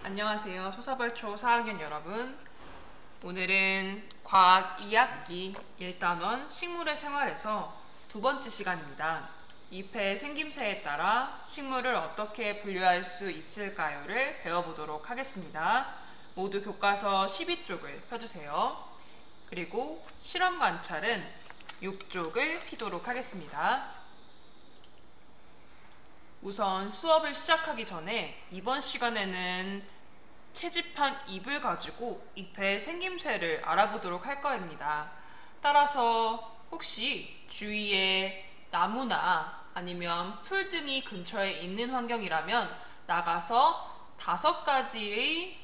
안녕하세요. 소사벌초 4학년 여러분. 오늘은 과학 2학기 1단원 식물의 생활에서 두 번째 시간입니다. 잎의 생김새에 따라 식물을 어떻게 분류할 수 있을까요를 배워보도록 하겠습니다. 모두 교과서 12쪽을 펴주세요. 그리고 실험 관찰은 6쪽을 피도록 하겠습니다. 우선 수업을 시작하기 전에 이번 시간에는 채집한 잎을 가지고 잎의 생김새를 알아보도록 할 거입니다. 따라서 혹시 주위에 나무나 아니면 풀 등이 근처에 있는 환경이라면 나가서 5가지의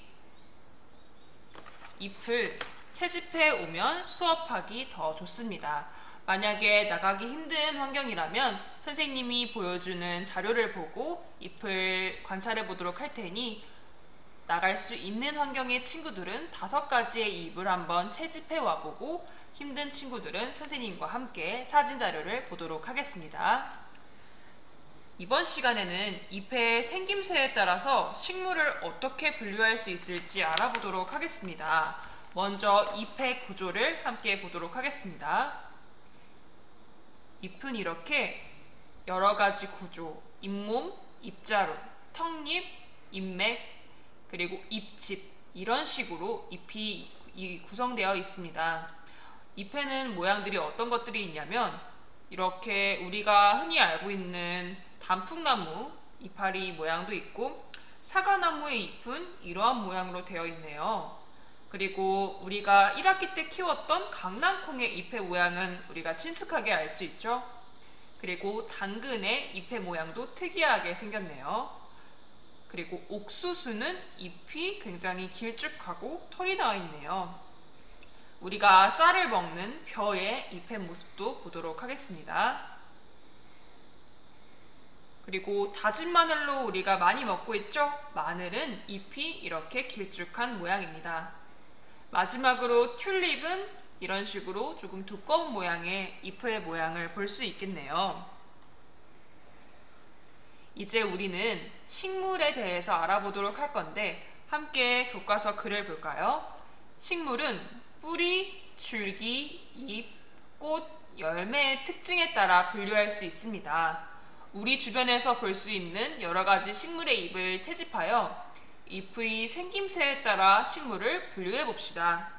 잎을 채집해 오면 수업하기 더 좋습니다. 만약에 나가기 힘든 환경이라면 선생님이 보여주는 자료를 보고 잎을 관찰해 보도록 할 테니 나갈 수 있는 환경의 친구들은 5가지의 잎을 한번 채집해 와보고 힘든 친구들은 선생님과 함께 사진 자료를 보도록 하겠습니다. 이번 시간에는 잎의 생김새에 따라서 식물을 어떻게 분류할 수 있을지 알아보도록 하겠습니다. 먼저 잎의 구조를 함께 보도록 하겠습니다. 잎은 이렇게 여러가지 구조, 잎몸, 잎자루, 턱잎, 잎맥, 그리고 잎집 이런 식으로 잎이 구성되어 있습니다. 잎에는 모양들이 어떤 것들이 있냐면 이렇게 우리가 흔히 알고 있는 단풍나무 이파리 모양도 있고 사과나무의 잎은 이러한 모양으로 되어 있네요. 그리고 우리가 1학기 때 키웠던 강낭콩의 잎의 모양은 우리가 친숙하게 알 수 있죠. 그리고 당근의 잎의 모양도 특이하게 생겼네요. 그리고 옥수수는 잎이 굉장히 길쭉하고 털이 나와 있네요. 우리가 쌀을 먹는 벼의 잎의 모습도 보도록 하겠습니다. 그리고 다진 마늘로 우리가 많이 먹고 있죠? 마늘은 잎이 이렇게 길쭉한 모양입니다. 마지막으로 튤립은 이런 식으로 조금 두꺼운 모양의 잎의 모양을 볼 수 있겠네요. 이제 우리는 식물에 대해서 알아보도록 할 건데 함께 교과서 글을 볼까요? 식물은 뿌리, 줄기, 잎, 꽃, 열매의 특징에 따라 분류할 수 있습니다. 우리 주변에서 볼 수 있는 여러가지 식물의 잎을 채집하여 잎의 생김새에 따라 식물을 분류해 봅시다.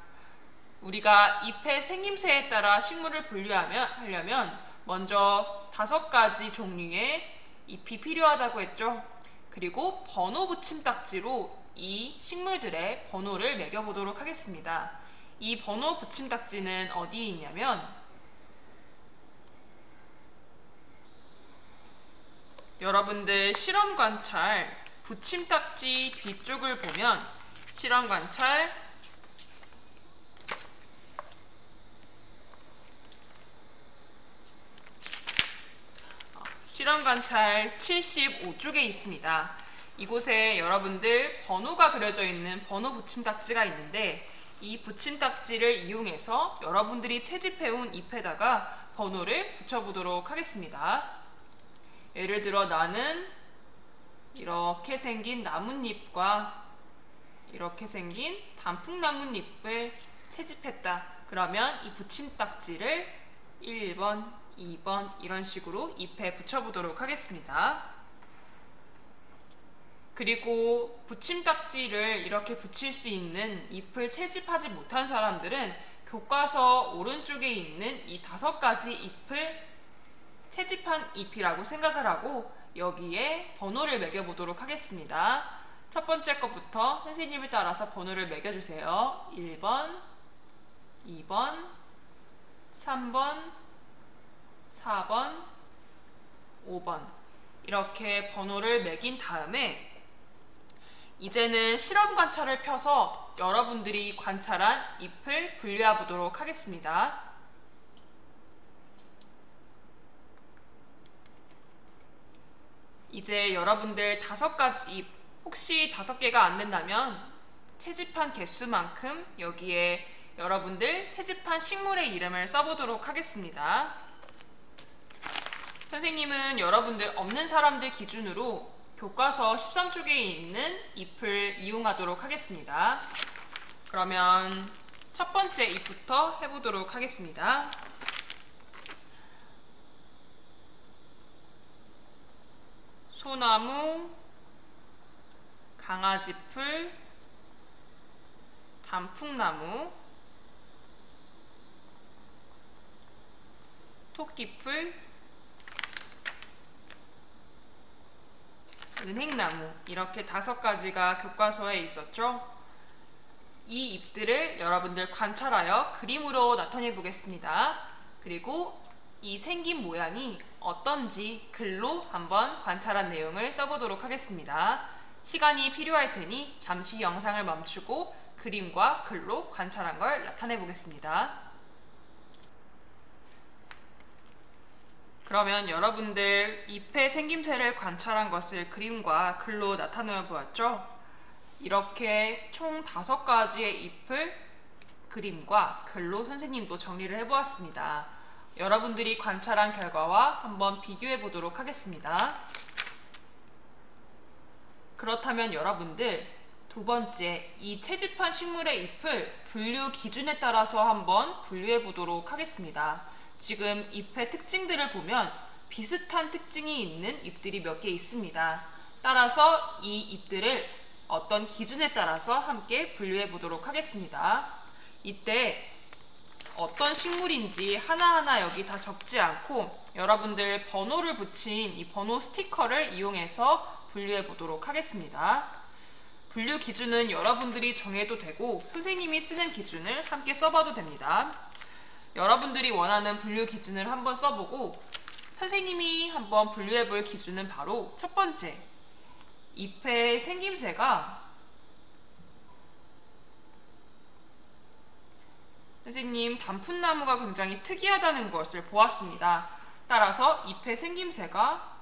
우리가 잎의 생김새에 따라 식물을 분류하려면 먼저 5가지 종류의 잎이 필요하다고 했죠. 그리고 번호 붙임딱지로 이 식물들의 번호를 매겨보도록 하겠습니다. 이 번호 붙임딱지는 어디에 있냐면 여러분들 실험 관찰 붙임딱지 뒤쪽을 보면 실험 관찰 실험 관찰 75쪽에 있습니다. 이곳에 여러분들 번호가 그려져 있는 번호 붙임딱지가 있는데 이 붙임딱지를 이용해서 여러분들이 채집해온 잎에다가 번호를 붙여보도록 하겠습니다. 예를 들어 나는 이렇게 생긴 나뭇잎과 이렇게 생긴 단풍나뭇잎을 채집했다. 그러면 이 붙임딱지를 1번, 2번 이런 식으로 잎에 붙여보도록 하겠습니다. 그리고 붙임딱지를 이렇게 붙일 수 있는 잎을 채집하지 못한 사람들은 교과서 오른쪽에 있는 이 5가지 잎을 채집한 잎이라고 생각을 하고 여기에 번호를 매겨보도록 하겠습니다. 첫 번째 것부터 선생님을 따라서 번호를 매겨주세요. 1번, 2번, 3번, 4번, 5번 이렇게 번호를 매긴 다음에 이제는 실험 관찰을 펴서 여러분들이 관찰한 잎을 분류해 보도록 하겠습니다. 이제 여러분들 5가지 잎 혹시 5개가 안 된다면 채집한 개수만큼 여기에 여러분들 채집한 식물의 이름을 써보도록 하겠습니다. 선생님은 여러분들 없는 사람들 기준으로 교과서 13쪽에 있는 잎을 이용하도록 하겠습니다. 그러면 첫 번째 잎부터 해보도록 하겠습니다. 소나무, 강아지풀, 단풍나무, 토끼풀, 은행나무, 이렇게 5가지가 교과서에 있었죠. 이 잎들을 여러분들 관찰하여 그림으로 나타내 보겠습니다. 그리고 이 생긴 모양이 어떤지 글로 한번 관찰한 내용을 써보도록 하겠습니다. 시간이 필요할 테니 잠시 영상을 멈추고 그림과 글로 관찰한 걸 나타내 보겠습니다. 그러면 여러분들 잎의 생김새를 관찰한 것을 그림과 글로 나타내 보았죠? 이렇게 총 5가지의 잎을 그림과 글로 선생님도 정리를 해보았습니다. 여러분들이 관찰한 결과와 한번 비교해 보도록 하겠습니다. 그렇다면 여러분들 두 번째, 이 채집한 식물의 잎을 분류 기준에 따라서 한번 분류해 보도록 하겠습니다. 지금 잎의 특징들을 보면 비슷한 특징이 있는 잎들이 몇 개 있습니다. 따라서 이 잎들을 어떤 기준에 따라서 함께 분류해 보도록 하겠습니다. 이때 어떤 식물인지 하나하나 여기 다 적지 않고 여러분들 번호를 붙인 이 번호 스티커를 이용해서 분류해 보도록 하겠습니다. 분류 기준은 여러분들이 정해도 되고 선생님이 쓰는 기준을 함께 써봐도 됩니다. 여러분들이 원하는 분류 기준을 한번 써보고 선생님이 한번 분류해 볼 기준은 바로 첫 번째, 잎의 생김새가 선생님 단풍나무가 굉장히 특이하다는 것을 보았습니다. 따라서 잎의 생김새가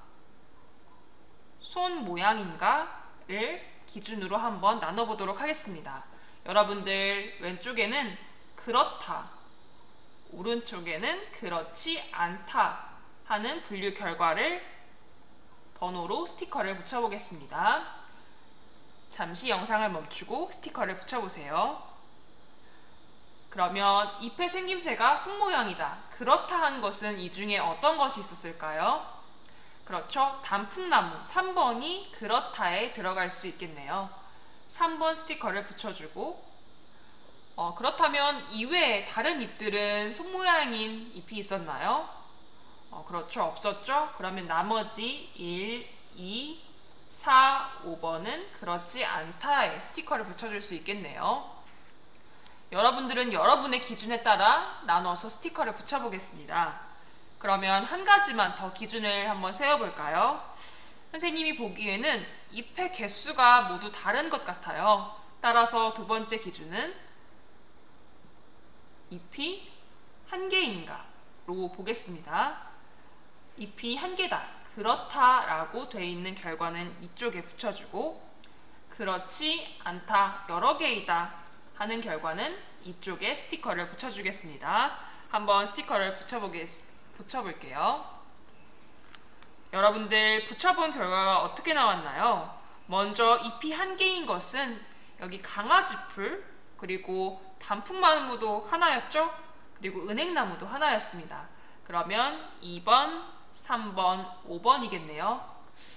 손 모양인가를 기준으로 한번 나눠보도록 하겠습니다. 여러분들 왼쪽에는 그렇다, 오른쪽에는 그렇지 않다 하는 분류 결과를 번호로 스티커를 붙여보겠습니다. 잠시 영상을 멈추고 스티커를 붙여보세요. 그러면 잎의 생김새가 손 모양이다, 그렇다 한 것은 이 중에 어떤 것이 있었을까요? 그렇죠. 단풍나무 3번이 그렇다에 들어갈 수 있겠네요. 3번 스티커를 붙여주고 그렇다면 이외에 다른 잎들은 손 모양인 잎이 있었나요? 그렇죠. 없었죠. 그러면 나머지 1, 2, 4, 5번은 그렇지 않다에 스티커를 붙여줄 수 있겠네요. 여러분들은 여러분의 기준에 따라 나눠서 스티커를 붙여보겠습니다. 그러면 한 가지만 더 기준을 한번 세워볼까요? 선생님이 보기에는 잎의 개수가 모두 다른 것 같아요. 따라서 두 번째 기준은 잎이 한 개인가로 보겠습니다. 잎이 한 개다, 그렇다라고 되어 있는 결과는 이쪽에 붙여주고 그렇지 않다, 여러 개이다 하는 결과는 이쪽에 스티커를 붙여주겠습니다. 한번 스티커를 붙여볼게요. 여러분들 붙여본 결과가 어떻게 나왔나요? 먼저 잎이 한 개인 것은 여기 강아지풀, 그리고 단풍나무도 하나였죠? 그리고 은행나무도 하나였습니다. 그러면 2번, 3번, 5번이겠네요.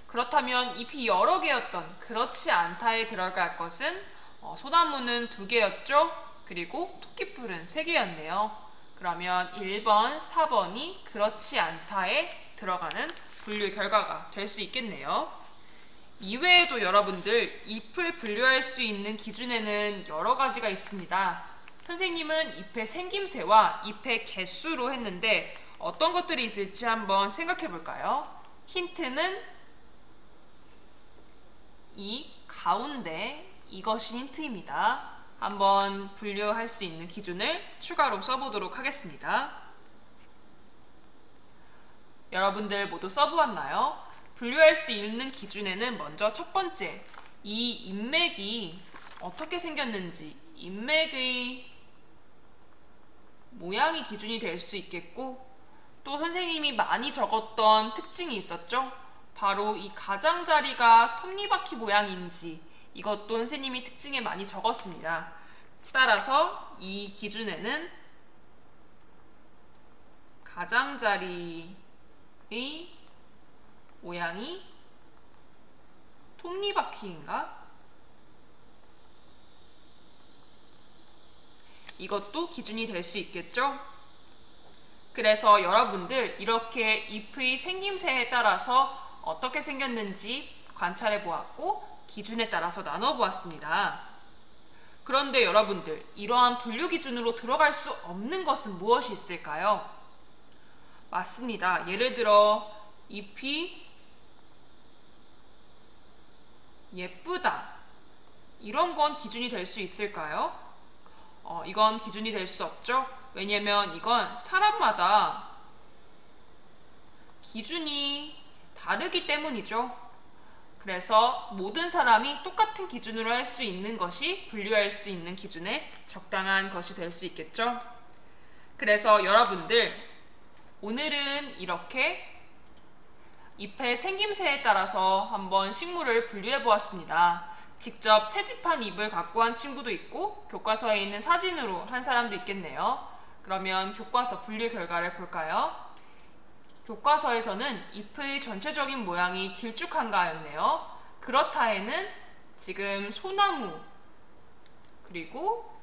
그렇다면 잎이 여러 개였던 그렇지 않다에 들어갈 것은 소나무는 2개였죠? 그리고 토끼풀은 3개였네요. 그러면 1번, 4번이 그렇지 않다에 들어가는 분류 결과가 될 수 있겠네요. 이외에도 여러분들 잎을 분류할 수 있는 기준에는 여러 가지가 있습니다. 선생님은 잎의 생김새와 잎의 개수로 했는데 어떤 것들이 있을지 한번 생각해 볼까요? 힌트는 이 가운데 이것이 힌트입니다. 한번 분류할 수 있는 기준을 추가로 써보도록 하겠습니다. 여러분들 모두 써보았나요? 분류할 수 있는 기준에는 먼저 첫 번째, 이 잎맥이 어떻게 생겼는지, 잎맥의 모양이 기준이 될 수 있겠고, 또 선생님이 많이 적었던 특징이 있었죠? 바로 이 가장자리가 톱니바퀴 모양인지 이것도 선생님이 특징에 많이 적었습니다. 따라서 이 기준에는 가장자리의 모양이 톱니바퀴인가? 이것도 기준이 될 수 있겠죠? 그래서 여러분들 이렇게 잎의 생김새에 따라서 어떻게 생겼는지 관찰해 보았고 기준에 따라서 나눠 보았습니다. 그런데 여러분들 이러한 분류 기준으로 들어갈 수 없는 것은 무엇이 있을까요? 맞습니다. 예를 들어 잎이 예쁘다. 이런 건 기준이 될 수 있을까요? 이건 기준이 될 수 없죠. 왜냐면 이건 사람마다 기준이 다르기 때문이죠. 그래서 모든 사람이 똑같은 기준으로 할 수 있는 것이 분류할 수 있는 기준에 적당한 것이 될 수 있겠죠. 그래서 여러분들 오늘은 이렇게 잎의 생김새에 따라서 한번 식물을 분류해 보았습니다. 직접 채집한 잎을 갖고 한 친구도 있고 교과서에 있는 사진으로 한 사람도 있겠네요. 그러면 교과서 분류 결과를 볼까요? 교과서에서는 잎의 전체적인 모양이 길쭉한가였네요. 그렇다에는 지금 소나무 그리고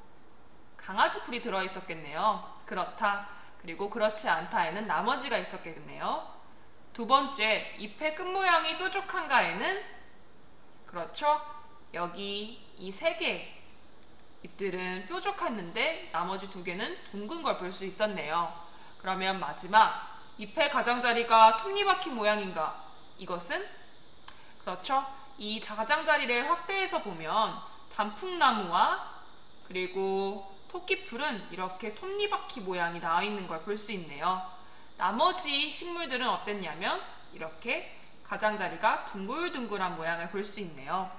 강아지 풀이 들어있었겠네요. 그렇다 그리고 그렇지 않다에는 나머지가 있었겠네요. 두 번째, 잎의 끝모양이 뾰족한가에는 그렇죠. 여기 이 세 개 잎들은 뾰족했는데 나머지 두 개는 둥근 걸 볼 수 있었네요. 그러면 마지막 잎의 가장자리가 톱니바퀴 모양인가? 이것은 그렇죠. 이 가장자리를 확대해서 보면 단풍나무와 그리고 토끼풀은 이렇게 톱니바퀴 모양이 나와 있는 걸 볼 수 있네요. 나머지 식물들은 어땠냐면 이렇게 가장자리가 둥글둥글한 모양을 볼 수 있네요.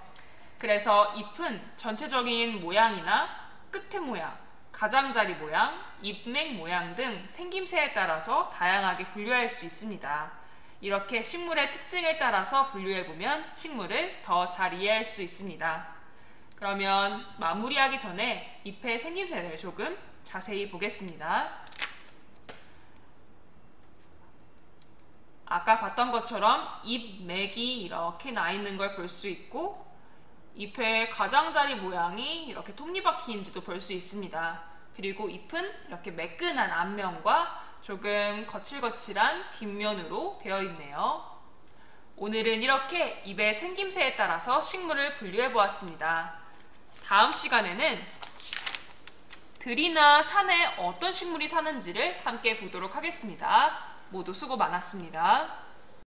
그래서 잎은 전체적인 모양이나 끝의 모양, 가장자리 모양, 잎맥 모양 등 생김새에 따라서 다양하게 분류할 수 있습니다. 이렇게 식물의 특징에 따라서 분류해보면 식물을 더 잘 이해할 수 있습니다. 그러면 마무리하기 전에 잎의 생김새를 조금 자세히 보겠습니다. 아까 봤던 것처럼 잎맥이 이렇게 나 있는 걸 볼 수 있고 잎의 가장자리 모양이 이렇게 톱니바퀴인지도 볼 수 있습니다. 그리고 잎은 이렇게 매끈한 앞면과 조금 거칠거칠한 뒷면으로 되어 있네요. 오늘은 이렇게 잎의 생김새에 따라서 식물을 분류해 보았습니다. 다음 시간에는 들이나 산에 어떤 식물이 사는지를 함께 보도록 하겠습니다. 모두 수고 많았습니다.